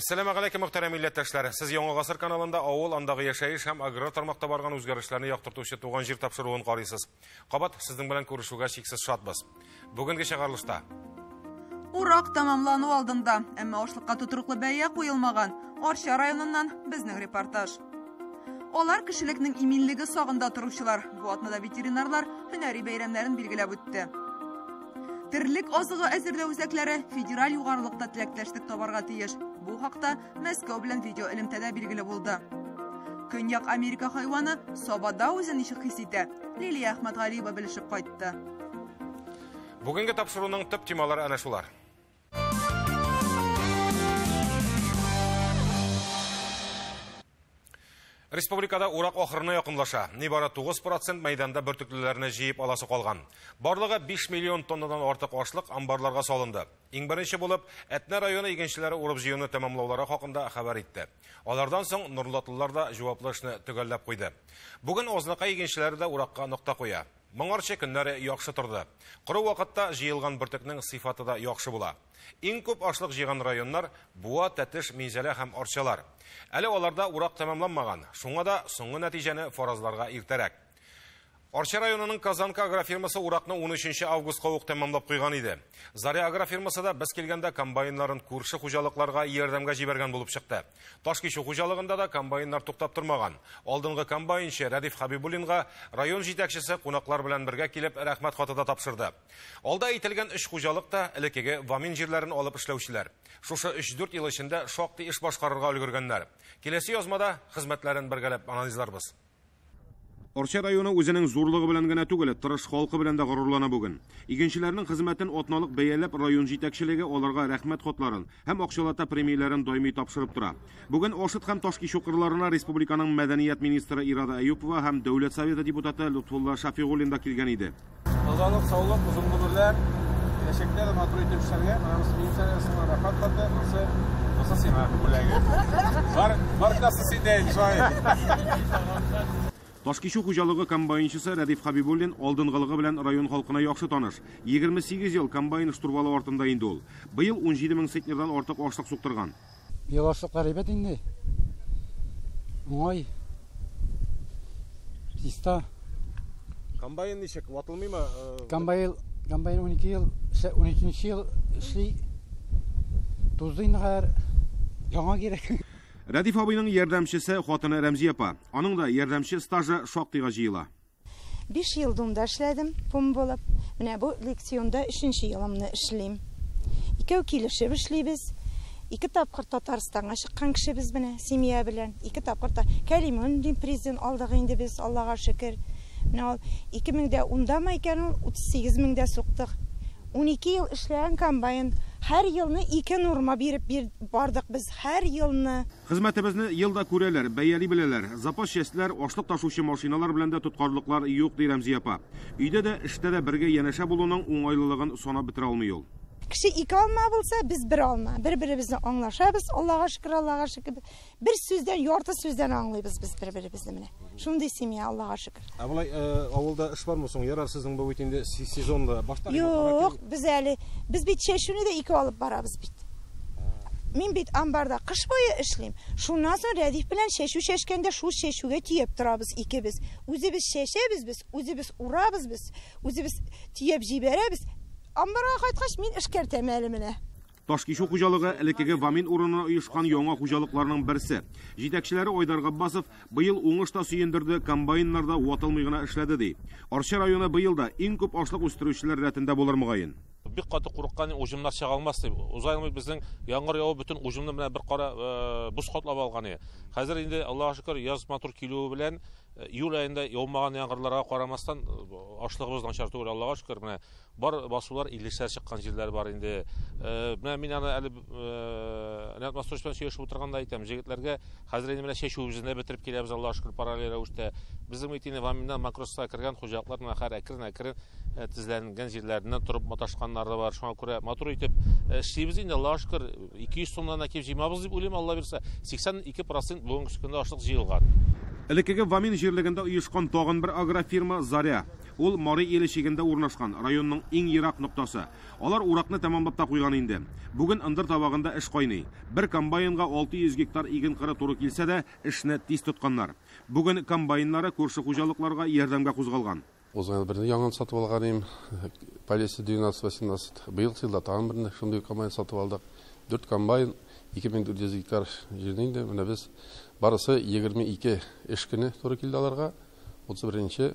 Assalamu alaikum muhtaram millatdoshlar. Siz Yangi G'asr kanalында avul andагы яшәеш һәм аграр тармакта барган үзгәрешләрне яктыртучы туган җир тапшыруын карыйсыз. Кабат сезнең белән күрешүгә шиксез шатбыз. Бүгенге чыгарылышта Урак тамамлану алдында, әмма ашлыкка тутыруклы бәя куелмаган Арча районыннан безнең репортаж. Алар кешелекнең иминлеге сагында торучылар. Бу атнада ветеринарлар һөнәри бәйрәмнәрен билгеләп үтте. Терлек азыгы әзерләү үзәкләре федераль югарылыкта теләктәшлек табарга тиеш. Бу хакта Мәскәү белән видео элемтәдә билгеле булды. Көньяк Америка хайваны Сабада үзен ничек хис итә? Лилия Әхмәтгалиева белешеп кайтты. Бүгенге тапшыруның төп темалары әнә шулар. Республикада урак ахырына якынлаша. Нибары 9% мәйданда бөртеклеләрне җыеп аласы калган. Барлыгы 5 миллион тоннадан артык ашлык амбарларга салынды. Иң беренче булып, Әтнә районы игенчеләре урып җыюны тәмамлаулары хакында хәбәр итте. Алардан соң Нурлатлылар да җаваплы эшне төгәлләп куйды. Бүген Ознакай игенчеләре дә уракка нокта куя. Моңарчы көннәре яхшы торды. Кыру вакытта җыелган бөртекнең сыйфаты да яхшы була. Иң күп ашлык җыйган районнар Буа, Тәтеш, Мизәлә һәм Арчалар. Әле аларда урак тәмамланмаган. Шуңа да соңгы нәтиҗәне фаразларга иртәрәк. Арча районының Казанка агрофирмасы уракны 13 августка ук тәмамлап куйган иде. Заря агрофирмасы да без килгәндә комбайннарын күрше хуҗалыкларга ярдәмгә җибәргән булып чыкты. Ташкишу хуҗалыгында да комбайннар туктап тормаган. Алдынгы комбайнчы Радиф Хабибуллинга район җитәкчесе кунаклар белән бергә килеп рәхмәт хаты да тапшырды. Алда әйтелгән 3 хуҗалык та элекеге Вамин җирләрен алып эшләүчеләр. Шушы 3-4 ел эчендә шактый эш башкарырга өлгергәннәр. Киләсе язмада хезмәтләрен бергәләп анализларбыз. Арча районы үзенең зурлыгы белән генә түгел, тырыш халкы белән дә горурлана бүген. Игенчеләрнең хезмәтен атналык бәяләп район җитәкчелеге аларга рәхмәт хатларын һәм акчалата премияләрен даими тапшырып тора. Бүген Ашыт һәм Ташкишу кырларына республиканың мәдәният министры Ирада Әюпова һәм Дәүләт советы депутаты Лутфулла Шафигуллин да килгән иде. Азалык, саулык, узын гомерләр, киләчәктә матур итеп эшләргә, менә министрлыгына рәхмәт хаты, мосы сиңа бүләге. Бар касы сидә, Ташкишу хуҗалыгы комбайнчысы Радиф Хабибуллин алдынгылыгы белән район халкына яхшы таныш. 28 ел комбайн штурвалы артында инде ул. Быел 17 мең центнердан артык ашлык суктырган. Быел ашлыклар әйбәт инде. Уңай. Чиста. Комбайн ничек ватылмыймы? Комбайн 12 ел, 13 ел эшли. Туздыйнагар яңа кирәк. Радиф абыйның ярдәмчесе хатыны Рәмзия апа. Аның да ярдәмче стажы шактыйга җыела. 5 ел думда эшләдем, пум булып. Менә бу лекционда 3нче елымны эшлим. Икәү килешеп эшлибез. 2 тапкыр Татарстанга чыккан кешебез менә семья белән. 2 тапкыр Кәримуллин президент алдык инде без, Аллага шөкер. Менә 2010да ма икән ул 38 меңдә суктык. 12 ел эшләгән комбайн. Һәр елны 2 норма биреп бардык без, һәр елны. Хезмәтебезне елда күрәләр, бәяли беләләр. Запас частьләр, ашлык ташучы машиналар белән дә тоткарлыклар юк ди Рәмзия апа. Өйдә дә, эштә дә бергә янәшә булуның уңайлылыгын санап бетерә алмый ул. Кеше 2 алма булса, biz 1 алма. Бер-беребезне аңлашабыз, Аллага шөкер, Аллага шөкер. Бер сүздән, ярты сүздән аңлыйбыз без бер-беребезне менә. Шундый семья, Аллага шөкер. Абылай авылда эш бармы соң? Ярар сезнең бу бит инде сезонда баштан. Юк, без бит чәчүне дә 2 алып барабыз бит. Мин бит амбарда кыш буе эшлим. Шуннан соң Радиф белән чәчү чәчкәндә шул чәчүгә тиеп торабыз икебез. Үзебез чәчәбез без, үзебез урабыз без, үзебез тиеп җибәрәбез. Амбарга кайткач мин эшкәртәм әле менә. Ташкишу хуҗалыгы элекеге Вамин урынына оешкан яңа хуҗалыкларның берсе. Җитәкчеләре Айдар Габбасов быел уңышта сөендерде, комбайннарда ватылмый гына эшләде ди. Арча районы быел да иң күп ашлык үстерүчеләр рәтендә булыр мөгаен. Бик каты курыккан уҗымнар чыга алмас дип. Узайлы безнең яңгыр явып бөтен уҗымны белән бер кара буз катлап алган иде. Хәзер инде Аллага шөкер яз матур килү белән июль айында яумаган яңгырларга карамастан ашлыгыбыз начар түгел, Аллага шөкер. Менә бар басулар 50-шәр чыккан җирләр бар инде. Менә мин аны әле Рәнат Мастуров белән сөйләшеп утырганда әйтәм, җегетләргә хәзер инде менә чәчүебезне бетереп киләбез, Аллага шөкер, параллель рәвештә. Безнең итине Ваминнан макроска кергән хуҗалыклар менә һәр әкрен тезләнгән җирләреннән торып маташканнар да бар. Шуңа күрә матур итеп эшлибез инде, Аллага шөкер, 200 сумнан килеп җыймабыз дип уйлыйм, Алла бирсә. 82% бүгенге көндә ашлык җыелган. Элекеге Вамин җирлегендә оешкан тагын бер агрофирма Заря. Ул Мари елешегендә урнашкан районның иң ерак ноктасы. Алар уракны тәмамлап та куйган инде. Бүген ындыр табагында эш кайный. Бер комбайнга 600 гектар иген кыры туры килсә дә, эшне тиз тотканнар. Бүген комбайннары күрше хуҗалыкларга ярдәмгә кузгалган. Узган берне яңан сатып алганым, Полиция 12-18. Быел сылда тагын берне шундый комбайн сатып алдык. 4 комбайн 2400 гектар җирдә менә без барысы 22 эш көне туры килде аларга. 31-нче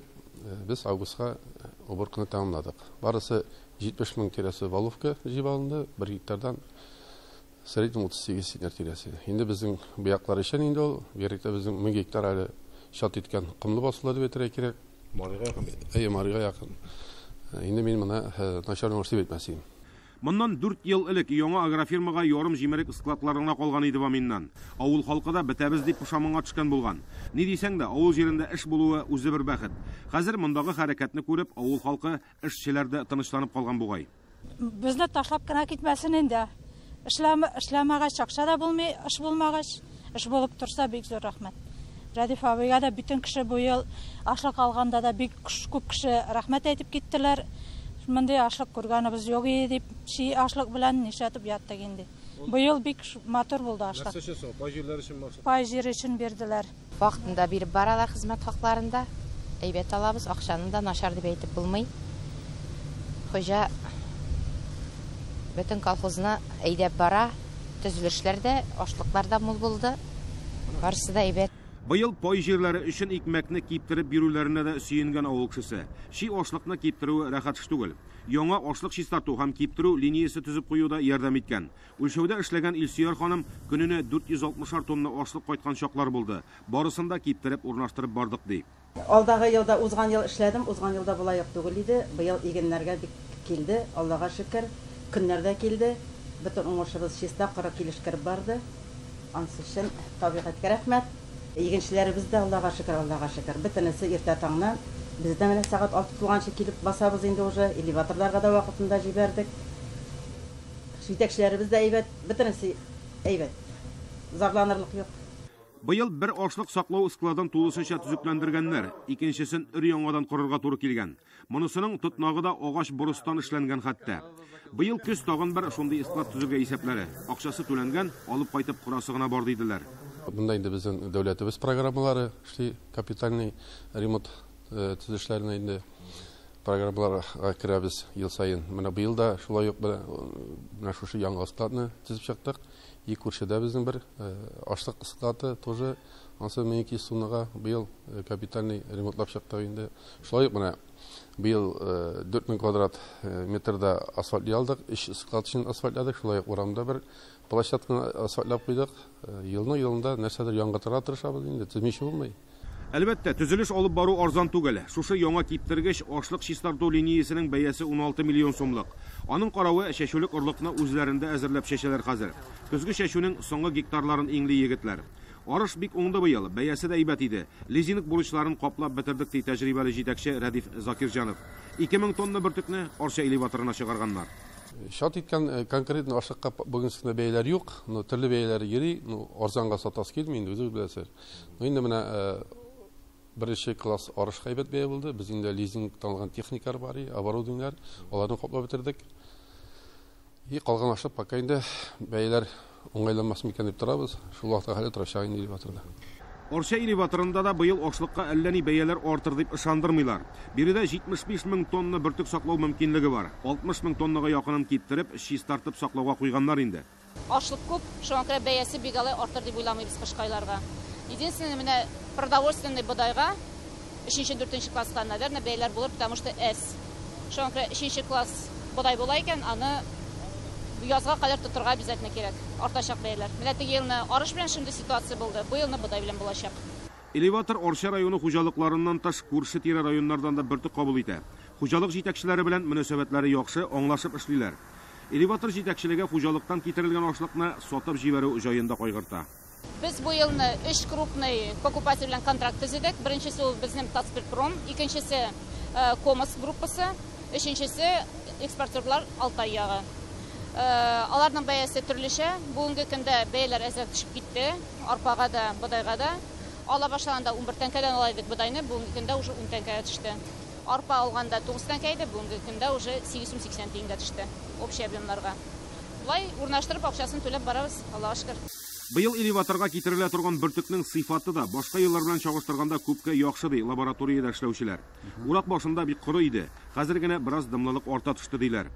без августка убыркыны тәмамладык. Барысы 70 мең тирәсе валовка җыеп алынды, 1 гектардан среднем 38 сентнер тирәсе. Инде безнең буяклар өчен инде ул беректе безнең 1000 гектар әле шат иткән кымлы басулар дип әйтергә кирәк. Марига якын бит. Марига якын. Инде мин моны начар университет әйтмәсем. Моннан 4 ел элек яңа агрофирмага ярым җимерек складларына калган иде Баминнан. Авыл халкы да бетәбез дип пушамынга төшкән булган. Ни дисәң дә, авыл җирендә эш булуы үзе бер бәхет. Хәзер мондагы хәрәкәтне күреп, авыл халкы эшчеләр дә тынычланып калган бугай. Безне ташлап кына китмәсен инде. Эшләмәгәч акча да булмый, эш булмагач, эш булып торса бик зур рәхмәт. Радиф абыйга да бүтән кеше бу ел ашлык алганда да бик күп кеше рәхмәт әйтеп киттеләр. Мондай ашлык күргәнебез юк иде дип, ши ашлык белән нишләтеп яттык инде. Бу ел бик матур булды ашлык. Нәрсә өчен? Пай җирләр өчен максат. Пай җир өчен бирделәр. Вакытында биреп баралар хезмәт хакларында. Әйбәт алабыз, акчаны да начар дип әйтеп булмый. Хуҗа бөтен колхозны әйдәп бара, төзелешләр дә, ашлыклар да мул булды. Барысы да әйбәт. Быел пай җирләре өчен икмәкне киптереп бирүләренә дә сөенгән авыл кешесе. Ши ашлыкны киптерү рәхәт эш түгел. Яңа ашлык чистарту һәм киптерү линиясе төзеп куюда ярдәм иткән. Үлчәүдә эшләгән Илсөяр ханым көненә 460 тонна ашлык кайткан чаклар булды. Барысын да киптереп урнаштырып бардык ди. Алдагы елда узган ел эшләдем, узган елда булай юк түгел иде. Быел игеннәргә бик килде, Аллага шөкер. Көннәрдә килде. Бөтен уңышыбыз чиста 40 килеш кереп барды. Ансы өчен табигатькә рәхмәт. Игенчеләребез дә Аллага шөкер. Бөтенесе иртә таңнан бездә менә сагать 6 тулганчы килеп басабыз инде уже. Элеваторларга да вакытында җибәрдек. Җитәкчеләребез дә әйбәт, бөтенесе әйбәт. Зарланырлык юк. Быел бер ашлык саклау складын тулысынча төзекләндергәннәр, икенчесен өр-яңадан корырга туры килгән. Монысының тотнагы да агач борыстан эшләнгән хәтта. Быел көз тагын бер шундый склад төзергә исәпләре. Акчасы түләнгән, алып кайтып курасы гына бар диделәр. Бunda инде безнең дәүләтебез программалары, капитальный ремонт төзешләренә инде программаларга керәбез ел сайын. Менә быел да шулай ук менә шушы яңа складны төзеп чыктык. И күршедә безнең бер ашлык склады тоже ансы 1200 сумнага быел капитальный ремонтлап чыктык инде. Шулай ук менә быел 4000 квадрат метрда асфальт алдык, 3 склад өчен асфальтладык. Шулай ук урамда бер площадканы асфальтлап куйдык. Елны-елында нәрсәдер яңгыртырга тырышабыз инде, төзмичә булмый. Әлбәттә, төзелеш алып бару арзан түгел. Шушы яңа киптергеч ашлык чистарту линиясенең бәясе 16 миллион сумлык. Аның каравы чәчүлек орлыкны үзләрендә әзерләп чәчәләр хәзер. Көзге чәчүнең соңгы гектарларын иңли егетләр. Арыш бик уңды быел, бәясе дә әйбәт иде. Лизинг бурычларын каплап бетердек ди тәҗрибәле җитәкче Радиф Закирҗанов. 2000 тонна бөртекне Арча элеваторына чыгарганнар. Шат иткән конкретно ашлыкка бүгенге бәяләр юк, но төрле бәяләр йөри, арзанга сатасы килми инде үзе беләсез. Инде менә беренче класс арыш әйбәт бәя булды. Без инде лизингтан алган техникалар бар, оборудованиелар, аларны каплап бетердек. И калган ашлык пока инде бәяләр уңайланмас микән дип торабыз. Шул вакытта хәле торачак инде элеваторда. Арча элеваторында да быел ашлыкка әллә ни бәяләр артыр дип ышандырмыйлар. Биредә 75 мең тонна бөртек саклау мөмкинлеге бар. 60 мең тоннага якынын киптереп, чистартып саклауга куйганнар инде. Ашлык күп, шуңа күрә бәясе бик алай артыр дип уйламыйбыз кышкайларга. Единственное, менә продовольственный бодайга 3-4 класска, наверное, бәяләр булыр, потому что S. Шуңа күрә 3 класс бодай була икән, аны язга кадәр тотырга обязательно кирәк. Артачак бәяләр. Менә теге елны арыш белән шундый ситуация булды. Бу елны бодай белән булачак. Элеватор Арча районы хуҗалыкларыннан таш күрше тирә районнардан да бөртек кабул итә. Хуҗалык җитәкчеләре белән мөнәсәбәтләре яхшы, аңлашып эшлиләр. Элеватор җитәкчелеге хуҗалыктан китерелгән ашлыкны сатып җибәрү җаенда кайгырта. Без бу елны 3 крупный покупатель белән контракт төзедек. Беренчесе ул безнең Татспиртпром, икенчесе Комос группасы, өченчесе экспортерлар Алтай ягы. Аларның бәясе төрлечә. Бүгенге көндә бәяләр әзер төшеп китте. Арпага да, бодайга да. Ала башлаганда 11 тәңкәдән ала идек бодайны, бүгенге көндә уже 10 тәңкәгә төште. Арпа алганда 9 тәңкәйде, бүгенге көндә уже 880 тиенгә төште. Общий объемнарга. Булай урнаштырып акчасын түләп барабыз, Аллага шөкер. Быел элеваторга китерелә торган бөртекнең сыйфаты да башка еллар белән чагыштырганда күпкә яхшы ди лабораториядә эшләүчеләр. Урак башында бик коры иде. Хәзер генә бераз дымлылык арта төште диләр.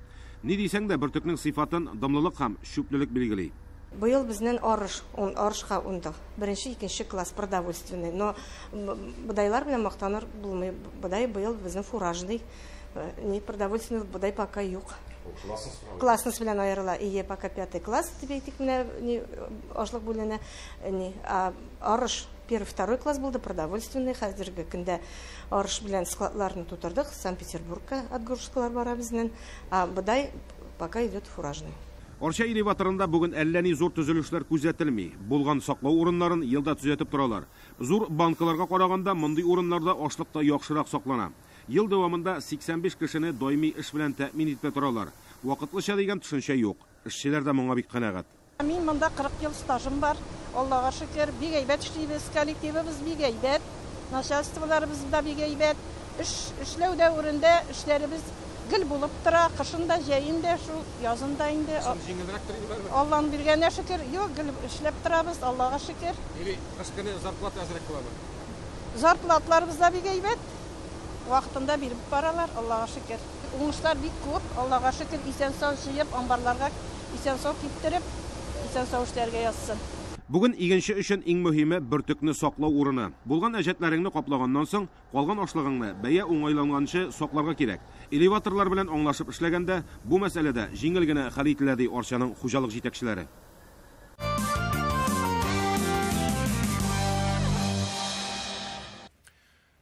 Ни дисәң дә бөртекнең сыйфатын дымлылык һәм шүплелек билгели. Быел безнең арышка ундык. Беренче, икенче класс продовольственный. Но бодайлар белән мактаныр булмый. Бодай быел безнең фуражный. Не продовольственный бодай пока юк. Классный белән аерыла. Ие пока 5 класс дип әйтик менә ашлык бүленә. Арыш 1-2 класс булды, продовольственный. Хәзерге көндә арыш белән складларны тутырдык. Санкт-Петербургка отгрузкалар бара безнең. Бодай пока идет фуражный. Арча элеваторында бүген әллә ни зур төзелешләр күзәтелми. Булган саклау урыннарын елда төзәтеп торалар. Зур банкаларга караганда мондый урыннарда ашлык та яхшырак саклана. Ел дәвамында 85 кешене даими эш белән тәэмин итеп торалар. Вакытлыча дигән төшенчә юк. Эшчеләр дә моңа бик канәгать. Мин монда 40 ел стажым бар. Аллага шөкер, бик әйбәт эшлибез, коллективыбыз бик әйбәт, начальстволарыбыз да бик әйбәт. Эшләү дәврендә эшләребез гел булып тора, кышында, җәендә, шул язында инде. Алланың биргәненә шөкер, юк, гел эшләп торабыз, Аллага шөкер. Или кышкыны зарплата әзрәк булабы? Зарплатларыбыз да бик әйбәт. Вакытында биреп баралар, Аллага шөкер. Уңышлар бик күп, Аллага шөкер, исән-сау җыеп, амбарларга исән-сау китереп, исән-сау эшләргә язсын. Бүген игенче өчен иң мөһиме бөртекне саклау урыны. Булган әҗәтләреңне каплаганнан соң, калган ашлыгыңны бәя уңайланганчы сакларга кирәк. Элеваторлар белән аңлашып эшләгәндә, бу мәсьәләдә җиңел генә хәл ителә ди Арчаның хуҗалык җитәкчеләре.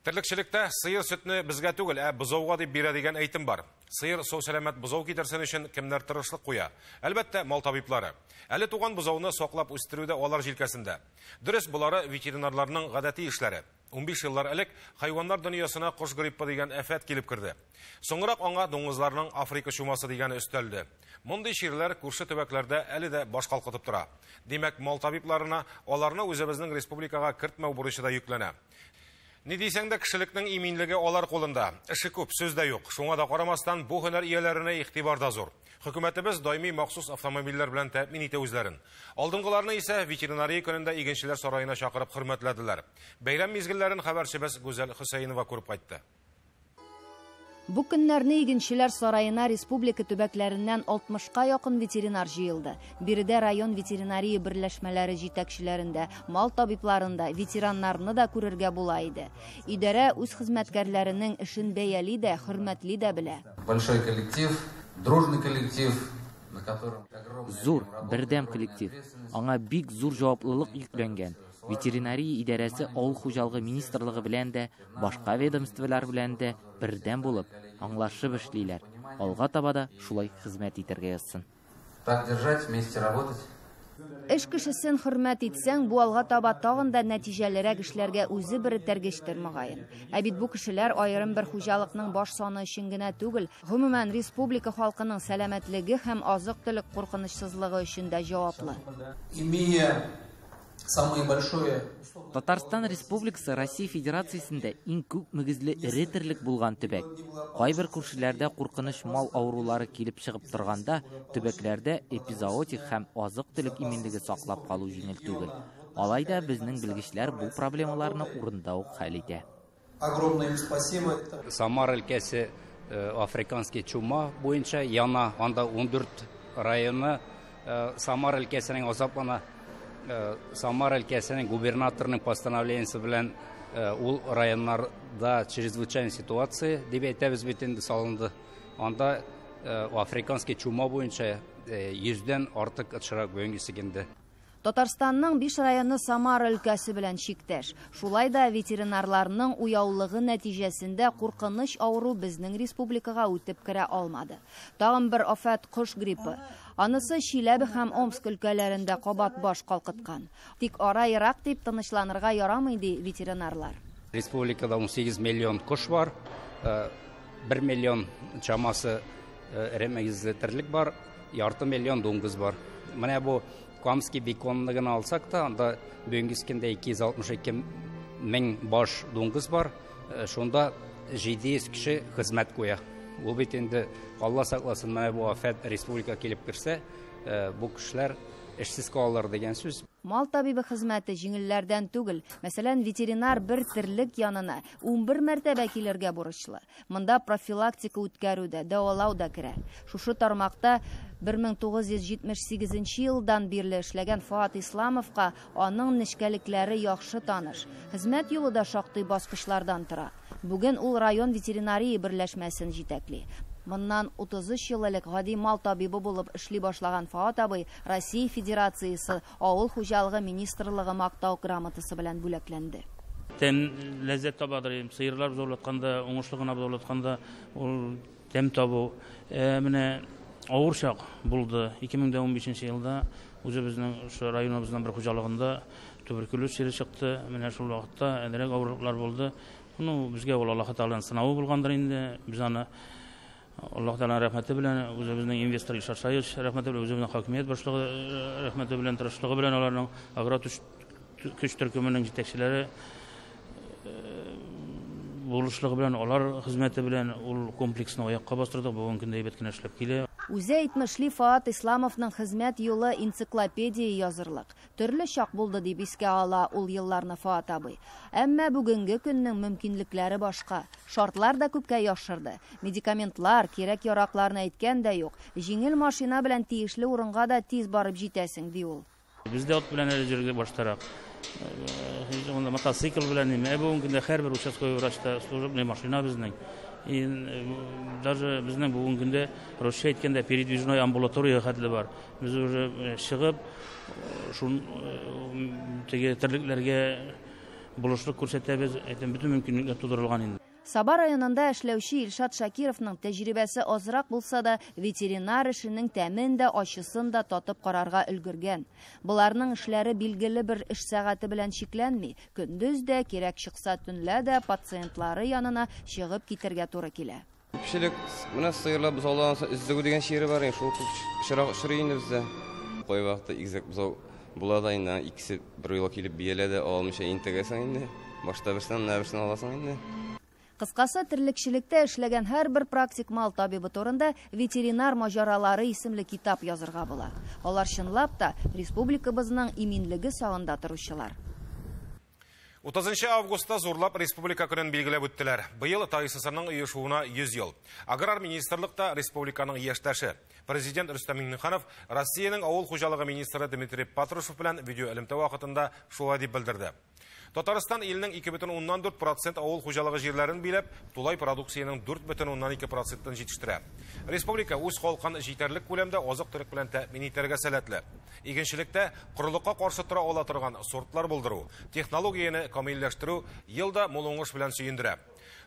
Терлекчелектә сыер сөтне безгә түгел, бозауга дип бирә дигән әйтем бар. Сыер сау сәламәт бозау китерсен өчен кемнәр тырышлык куя. Әлбәттә, мал табиблары. Әле туган бозауны саклап үстерүдә алар җилкәсендә. Дөрес, булары ветеринарларның гадәти эшләре. 15 еллар элек хайваннар дөньясына кош гриппы дигән афәт килеп керде. Соңрак аңа дуңгызларның Африка чумасы дигәне өстәлде. Мондый чирләр күрше төбәкләрдә әле дә баш калкытып тора. Димәк, мал табибларына аларны үзебезнең республикага кертмәү бурычы да йөкләнә. Ни дисәң дә кешелекнең иминлеге алар кулында. Эше күп, сүз дә юк. Шуңа да карамастан бу һөнәр ияләренә игътибар да зур. Хөкүмәтебез даими махсус автомобильләр белән тәэмин итә үзләрен. Алдынгыларны исә ветеринария көнендә игенчеләр сараена чакырып хөрмәтләделәр. Бәйрәм мизгелләрен хәбәрчебез Гүзәл Хөсәенова күреп кайтты. Бу көннәрне игенчеләр сараена республика төбәкләреннән 60-ка якын ветеринар җыелды. Биредә район ветеринария берләшмәләре җитәкчеләрендә, мал табибларында ветераннарны да күрергә була иде. Идарә үз хезмәткәрләренең эшен бәяли дә, хөрмәтли дә белә. Большой коллектив, дружный коллектив, на котором зур, бердәм коллектив. Аңа бик зур җаваплылык йөкләнгән. Ветеринария идарәсе авыл хуҗалыгы министрлыгы белән дә, башка ведомстволар белән дә бердәм булып, аңлашып эшлиләр. Алга таба да шулай хезмәт итәргә язсын. Так держать, вместе работать. Эш кешесен хөрмәт итсәң, бу алга таба тагын да нәтиҗәлерәк эшләргә үзе бертәргечтер мөгаен. Ә бит бу кешеләр аерым бер хуҗалыкның баш саны өчен генә түгел, гомумән республика халкының сәламәтлеге һәм азык-төлек куркынычсызлыгы өчен дә җаваплы. Самое большое. Татарстан Республикасы Россия Федерациясендә иң күп мөгезле эре терлек булган төбәк. Кайбер күршеләрдә куркыныч мал авырулары килеп чыгып торганда, төбәкләрдә эпизоотик һәм азык-төлек иминлеге саклап калу җиңел түгел. Алайда безнең белгечләр бу проблемаларны урында ук хәл итә. Огромное спасибо. Самар өлкәсе африканский чума буенча яна, анда 14 районы Самар өлкәсенең азаплана. Самар өлкәсенең губернаторның постановлениесе белән ул районнарда чрезвычайная ситуация дип әйтәбез бит инде салынды. Анда африканский чума буенча 100дән артык очрак бүгенге көнгә. Татарстанның 5 районы Самар өлкәсе белән чиктәш. Шулай да ветеринарларның уяулыгы нәтиҗәсендә куркыныч авыру безнең республикага үтеп керә алмады. Тагын бер афәт кош гриппы. Анысы Чиләбе һәм Омск өлкәләрендә кабат баш калкыткан. Тик ара-ерак дип тынычланырга ярамый ди ветеринарлар. Республикада 18 миллион кош бар, 1 миллион чамасы эремегезле терлек бар, ярты миллион дуңгыз бар. Менә бу Камский беконлыгын алсак та, анда бүгенге көндә 262 мең баш дуңгыз бар. Шунда 700 кеше хезмәт куя. Ул бит инде Алла сакласын, менә бу афәт республика килеп керсә, бу кешеләр эшсез калалар дигән сүз. Мал табибы хезмәте җиңелләрдән түгел. Мәсәлән, ветеринар бер терлек янына 11 мәртәбә килергә бурычлы. Монда профилактика үткәрү дә, дәвалау да керә. Шушы тармакта 1978 елдан бирле эшләгән Фуат Исламовка аның нечкәлекләре яхшы таныш. Хезмәт юлы да шактый баскычлардан тора. Бүген ул район ветеринария берләшмәсен җитәкли. Моннан 33 ел элек гади мал табибы булып эшли башлаган Фуат абый Россия Федерациясе авыл хуҗалыгы министрлыгы мактау грамотасы белән бүләкләнде. Тәм ләззәт табадыр, сыерлар зорлатканда, уңышлыгына зорлатканда ул тәм табу. Менә авыр чак булды. 2015 елда үзебезнең районыбызның бер хуҗалыгында туберкулез чире чыкты. Менә шул вакытта әнрәк авырлыклар булды. Безгә ул Аллаһ Тәгаләнең сынавы булгандыр инде. Без аны Аллаһ Тәгаләнең рәхмәте белән, үзебезнең инвестор Илшат Шаевич рәхмәте белән, үзебезнең хакимият башлыгы рәхмәте белән, тырышлыгы белән, аларның аграр көч төркеменең җитәкчеләре булышлыгы белән, алар хезмәте белән ул комплексны аякка бастырдык. Бүген көндә әйбәт кенә эшләп килә. Үзе әйтмешли Фуат Исламовның хезмәт юлы энциклопедия язырлык. Төрле чак булды дип искә ала ул елларны Фуат абый. Әмма бүгенге көннең мөмкинлекләре башка. Шартлар да күпкә яхшырды. Медикаментлар, кирәк-яракларны әйткән дә юк. Җиңел машина белән тиешле урынга да тиз барып җитәсең, ди ул. Бездә ат белән җиргә баштарак. Мотоцикл белән, бүген көндә һәрбер участковый врачта служебный машина безнең. Даже безнең бүген көндә русча әйткәндә передвижной амбулатория хәтле бар. Без уже чыгып, шул теге терлекләргә булышлык күрсәтәбез, әйтәм, бөтен мөмкинлекләр тудырылган инде. Саба районында эшләүче Илшат Шакировның тәҗрибәсе азрак булса да, ветеринар эшенең тәмен дә, ачысын да татып карарга өлгергән. Буларның эшләре билгеле бер эш сәгате белән чикләнми. Көндез дә, кирәк чыкса төнлә дә пациентлары янына чыгып китергә туры килә. Күпчелек менә сыерлар бузаудан издегү дигән шире бар, шул шырак шырыйны бездә. Кой вакытта игезәк бузау була да инде, икесе бер юлга килеп бияләдә, алмыйча интегәсең инде. Башта берсен, нәрсен аласың инде. Кыскасы, терлекчелектә эшләгән һәрбер практик мал табибы турында ветеринар маҗаралары исемле китап язырга була. Алар чынлап та республикабызның иминлеге сагында торучылар. 30 августта зурлап республика көнен билгеләп үттеләр. Быел ТССРның оешуына 100 ел. Аграр министрлыкта республиканың яшьтәше президент Рөстәм Миңнеханов Россиянең авыл хуҗалыгы министры Дмитрий Патрушев белән видео элемтә вакытында шулай дип белдерде. Татарстан иленең 2,4% авыл хуҗалыгы җирләрен биләп, тулай продукцияның 4,2%-ын җитештерә. Республика үз халкын җитәрлек күләмдә азык-төлек белән тәэмин итәргә сәләтле. Игенчелектә корылыкка каршы тора ала торган сортлар булдыру, технологияны камилләштерү елда мул уңыш белән сөендерә.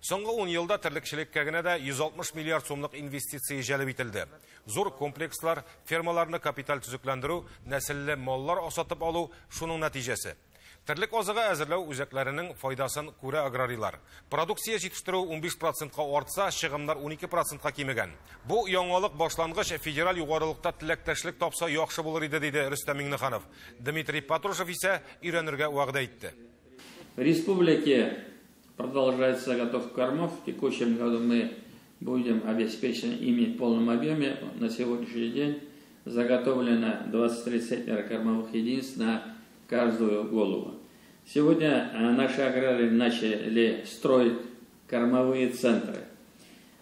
Соңгы 10 елда терлекчелеккә генә дә 160 миллиард сумлык инвестиция җәлеп ителде. Зур комплекслар, фермаларны капиталь төзекләндерү, нәселле маллар асатып алу шуның нәтиҗәсе. Терлек азыгы әзерләү үзәкләренең файдасын күрә аграрийлар. Продукция җитештерү 15%-ка артса, чыгымнар 12%-ка кимегән. Бу яңалык башлангыч федераль югарылыкта теләктәшлек тапса яхшы булыр иде, диде Рөстәм Миңнеханов. Дмитрий Патрушев исә өйрәнергә вәгъдә итте. В республике продолжается заготовка кормов. В текущем году мы будем обеспечены ими в полном объеме. На сегодняшний день заготовлено 23 центнера кормовых единиц на каждую голову. Сегодня наши аграрии начали строить кормовые центры.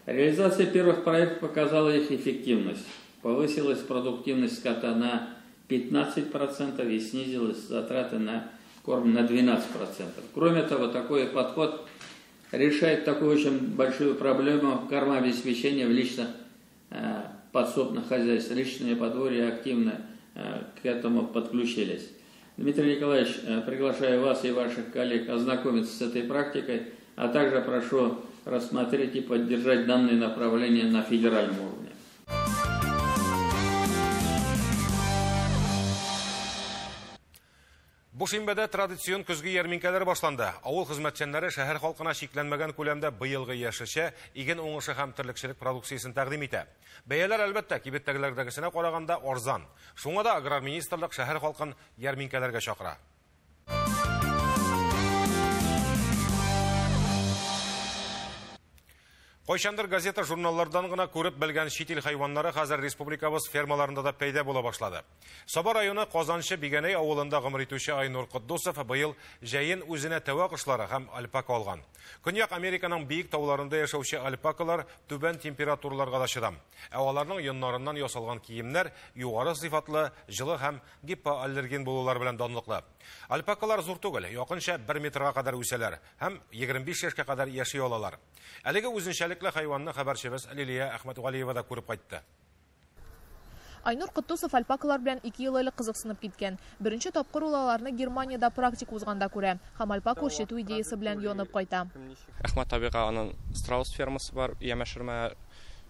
Реализация первых проектов показала их эффективность. Повысилась продуктивность скота на 15% и снизилась затраты на корм на 12%. Кроме того, такой подход решает такую очень большую проблему кормообеспечения в лично подсобных хозяйствах. Личные подворья активно к этому подключились. Дмитрий Николаевич, приглашаю вас и ваших коллег ознакомиться с этой практикой, а также прошу рассмотреть и поддержать данные направления на федеральном уровне. Бу шимбәдә традицион көзге ярминкәләр башланды. Авыл хезмәтчәннәре шәһәр халкына шикләнмәгән күләмдә быелгы яшәшә иген уңышы һәм терлекчелек продукциясын тәкъдим итә. Бәяләр әлбәттә кибеттәгеләрдәгесенә караганда арзан. Шуңа да аграр министрлык шәһәр халкын ярминкәләргә чакыра. Кайчандыр газета журналлардан гына күреп белгән чит ил хайваннары хәзер республикабыз фермаларында да пәйда була башлады. Саба районы Казанчы Бигәнәй авылында гомер итүче Айнур Куддусов быел җәен үзенә тәва кошлары һәм альпака алган. Көньяк Американың биек тауларында яшәүче альпакалар түбән температураларга да чыдам. Ә аларның йоннарыннан ясалган киемнәр югары сыйфатлы, җылы һәм гипоаллерген булулар белән данлыклы. Альпакалар зур түгел, якынча 1 метрга кадәр үсәләр һәм 25 яшькә кадәр яши алалар. Әлеге үзенчәлекле хайванны хәбәрчебез Лилия Әхмәтгалиева да күреп кайтты. Айнур Куддусов альпакалар белән 2 ел элек кызыксынып киткән. Беренче тапкыр ул аларны Германиядә практик узганда күрә һәм альпака үрчетү идеясе белән янып кайта. Әхмәт табига аның страус фермасы бар, ямәшермә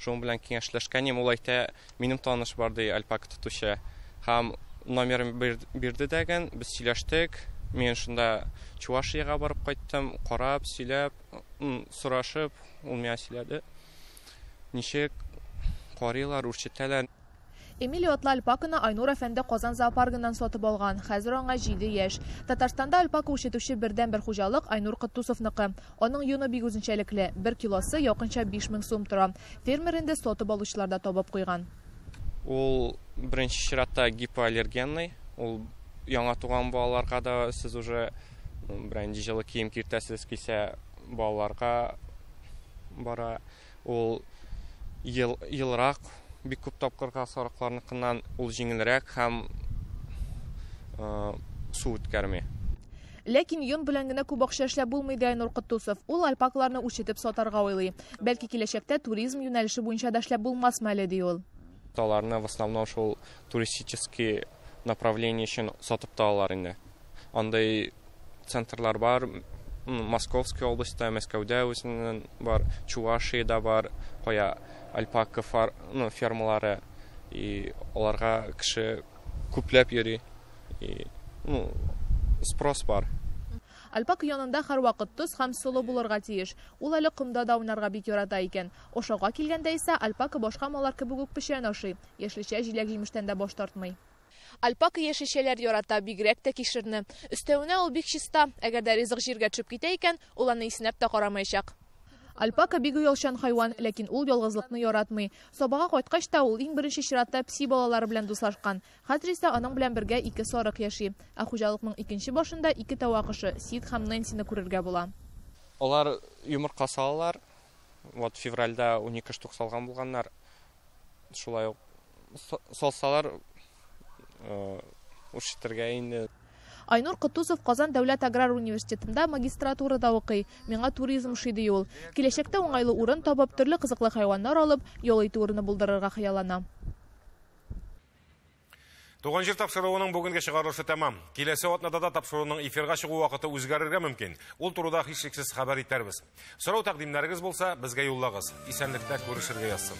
шуның белән киңәшләшкән. Ул әйтә, минем таныш бар ди альпака тотучы. Һәм номерын бирде дигән, без сөйләштек. Мен шунда Чувашиягә барып кайттым, карап, сөйләп, сорашып, ул миңа сөйләде. Ничек карыйлар, үрчетәләр. Эмилия атлы альпаканы Айнур әфәнде Казан зоопаркыннан сатып алган. Хәзер аңа 7 яшь. Татарстанда альпака үрчетүче бердән-бер хуҗалык Айнур Куддусовныкы. Аның юны бик үзенчәлекле. 1 килосы якынча 5000 сум тора. Фермер инде сатып алучылар да табып куйган. Ул беренче чиратта гипоаллергенный. Ул яңа туган балаларга да сез уже бренди җылы кием киртәсез кисә балаларга бара. Ул елрак бик күп тапкырга сарыкларныкыннан ул җиңелрәк һәм су үткәрми. Ләкин йон белән генә күп акча эшләп булмый ди Айнур Куддусов. Ул альпакаларны үрчетеп сатарга уйлый. Бәлки киләчәктә туризм юнәлеше буенча да эшләп булмасмы әле ди ул. Таларны в основном шул туристический направление өчен сатып талар инде. Андай центрлар бар, Московская областьта, Мәскәүдә үзенең бар, Чувашиядә бар, кая альпака фермалары, и аларга кеше күпләп йөри, и спрос бар. Альпака янында һәр вакыт тоз һәм солы булырга тиеш. Ул әле кумда да уйнарга бик ярата икән. Ошауга килгәндә исә альпака башка маллар кебек үк печән ашый, яшелчә җиләк-җимештән дә баш тартмый. Альпака яшелчәләр ярата, бигрәк тә кишерне. Өстәвенә ул бик чиста, әгәр дә ризык җиргә төшеп китә икән, ул аны иснәп тә карамаячак. Альпака бик уялчан хайван, ләкин ул ялгызлыкны яратмый. Сабага кайткач та ул иң беренче чиратта пси балалары белән дуслашкан. Хәзер исә аның белән бергә 2 сарык яши. Ә хуҗалыкның икенче башында 2 тәва кышы, Сид һәм Нэнсине күрергә була. Алар йомырка салалар. Вот февральдә 12 штук салган булганнар. Шулай ук салсалар үрчетергә инде. Айнур Куддусов Казан дәүләт аграр университетында магистратурада укый. Миңа туризм шиде ул. Киләчәктә уңайлы урын табып, төрле кызыклы хайваннар алып, ял итү урыны булдырырга хыяллана. Туган җир тапшыруының бүгенге чыгарылышы тәмам. Киләсе атнада да тапшыруның эфирга чыгу вакыты үзгәрергә мөмкин. Ул турыда һичшиксез хәбәр итәрбез. Сорау тәкъдимнәрегез булса, безгә юллагыз. Исәнлектә күрешергә язсын.